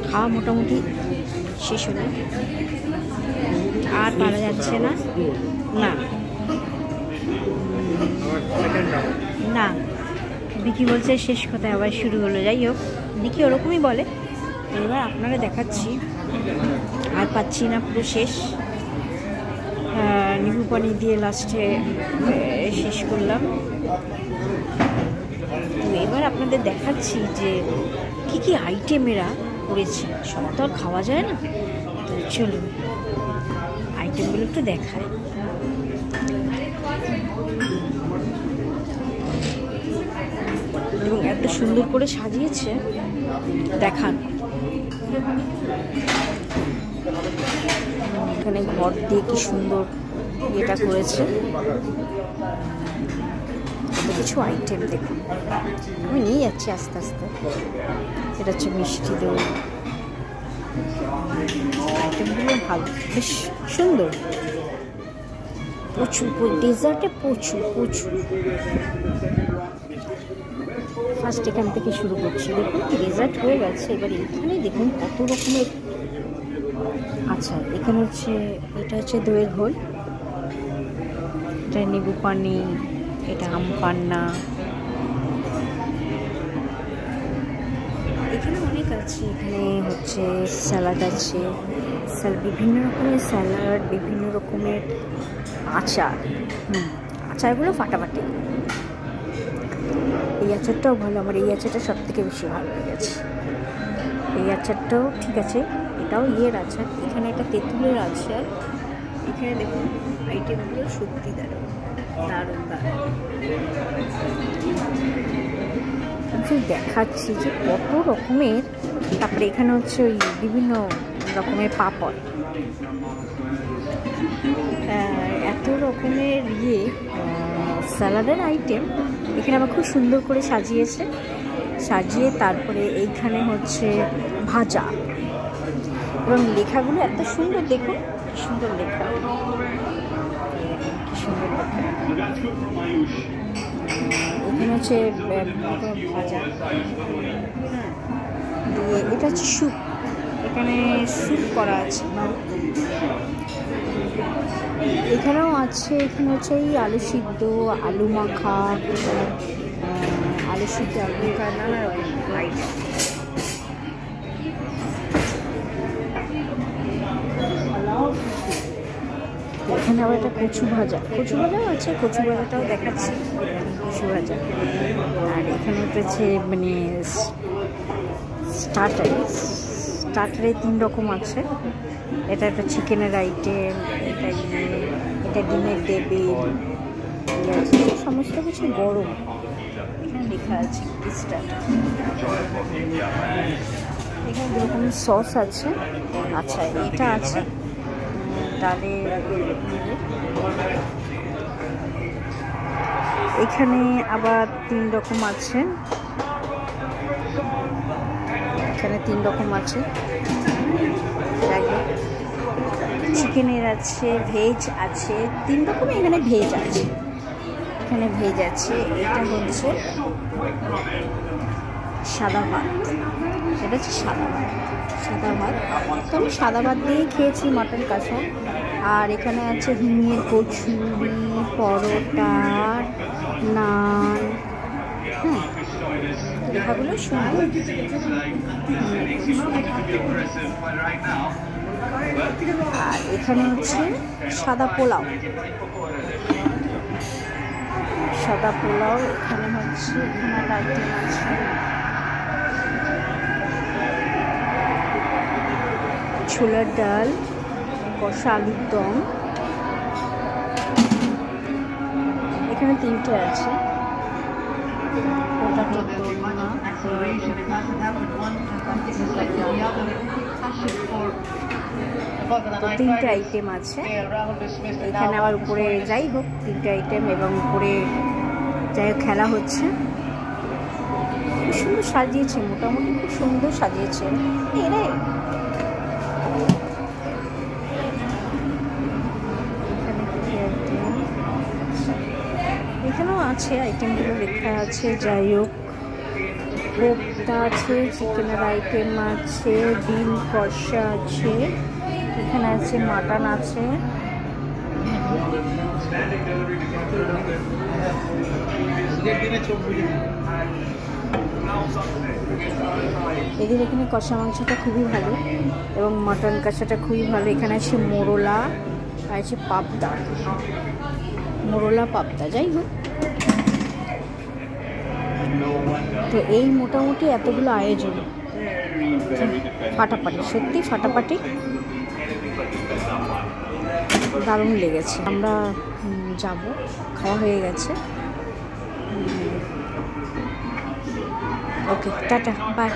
খাওয়া মোটামুটি শেষ হলো, আর পারা যাচ্ছে না। না না, বিকি বলছে শেষ কথায় আবার শুরু হলো। যাই হোক, বিকি ওরকমই বলে। এবার আপনারা দেখাচ্ছি, আর পাচ্ছি না, পুরো শেষ। নিবু পানি দিয়ে লাস্টে শেষ করলাম। তো এবার আপনাদের দেখাচ্ছি যে কি কি আইটেম এরা করেছে। সব তো আর খাওয়া যায় না, তো চলুন আইটেমগুলো একটু দেখায়। এবং এত সুন্দর করে সাজিয়েছে, দেখান। এখানে ঘর দিয়ে কি সুন্দর এটা করেছে, এত কিছু আইটেম দেখুন। আমি নিয়ে যাচ্ছি আস্তে আস্তে। এটা হচ্ছে মিষ্টি দই, আইটেমগুলো ভালো, বেশ সুন্দর। প্রচুর ডেজার্টে প্রচুর প্রচুর। ফার্স্ট এখান থেকে শুরু করছি। দেখুন ডেজার্ট হয়ে গেছে, এবার এখানে দেখুন কত রকমের। আচ্ছা, এখানে হচ্ছে, এটা হচ্ছে দইয়ের ঘোল, এটা নিবু পানি, এটা আম পান্না। এখানে অনেক আছে। এখানে হচ্ছে স্যালাড আছে, বিভিন্ন রকমের স্যালাড, বিভিন্ন রকমের আচার। আচারগুলো ফাটাফাটি। এই আচারটাও ভালো, আমার এই আচারটা সব থেকে বেশি ভালো লেগেছে। এই আচারটাও ঠিক আছে, এটাও ইয়ের আচার। এখানে একটা তেঁতুলের আচার। এখানে দেখুন আইটেমগুলো সত্যি দারুণ দারুণ দারুণ। আমি দেখাচ্ছি যে কত রকমের। তারপরে এখানে হচ্ছে ওই বিভিন্ন রকমের পাঁপড়, এত রকমের স্যালাডের আইটেম। এখানে আবার খুব সুন্দর করে সাজিয়েছে, সাজিয়ে তারপরে এইখানে হচ্ছে ভাজা, এবং লেখাগুলো এত সুন্দর। দেখুন কি সুন্দর লেখা, কি সুন্দর লেখা। এখানে হচ্ছে ভাজা, দিয়ে এটা হচ্ছে স্যুপ। এখানে স্যুপ করা আছে। এখানেও আছে, এখানে হচ্ছে এই আলু সিদ্ধ, আলু মাখা, আলু সিদ্ধ, আলু মাখা, নানা রকম আইটেম। এখানে আবার একটা কচু ভাজা, কচু ভাজাও আছে, কচু ভাজাটাও দেখাচ্ছি। কচু ভাজা। আর এখানে হচ্ছে মানে স্টার্টারে 3 রকম আছে। এটা একটা চিকেনের আইটেম, এটা ডিমের টেবিল, সমস্ত কিছু গরম। এখানে লেখা আছে স্টার্টার। এখানে 2 রকমের সস আছে। আচ্ছা, এটা আছে ডালের। এখানে আবার 3 রকম আছে। এখানে 3 রকম আছে। চিকেনের আছে, ভেজ আছে, 3 রকমের এখানে ভেজ আছে। এখানে ভেজ আছে। এটা হচ্ছে সাদা ভাত, এটা হচ্ছে সাদা ভাত। তো আমি সাদা ভাত দিয়েই খেয়েছি, মটন কষা। আর এখানে আছে হিঙের কচুরি, পরোটা, নান। হ্যাঁ, লেখাগুলো সুন্দর। আর এখানে হচ্ছে সাদা পোলাও। এখানে হচ্ছে, এখানে আইটেম আছে ছোলার ডাল, কষা আলুর দম। এখানে 3টে আছে। পটাটো দোলনা, 3টে আইটেম আছে। এখানে আবার উপরে, যাই হোক 3টে আইটেম, এবং উপরে যাই হোক খেলা হচ্ছে। খুব সুন্দর সাজিয়েছে, মোটামুটি খুব সুন্দর সাজিয়েছে এরা। এখানেও আছে, আইটেমগুলো লেখা আছে। যাই হোক কোপ্তা আছে, চিকেনের আইটেম আছে, ডিম কষা আছে, এখানে আছে মাটন আছে, এদের এখানে কষা মাংসটা খুবই ভালো এবং মাটন কষাটা খুবই ভালো। এখানে আছে মোরলা আর আছে পাবদা, মোরলা পাবদা যাই হোক। তো এই মোটামুটি এতগুলো আয়োজন, ফাটাফাটি, সত্যি ফাটাফাটি, দারুণ লেগেছে। আমরা যাব, খাওয়া হয়ে গেছে। ওকে, টাটা, বাই।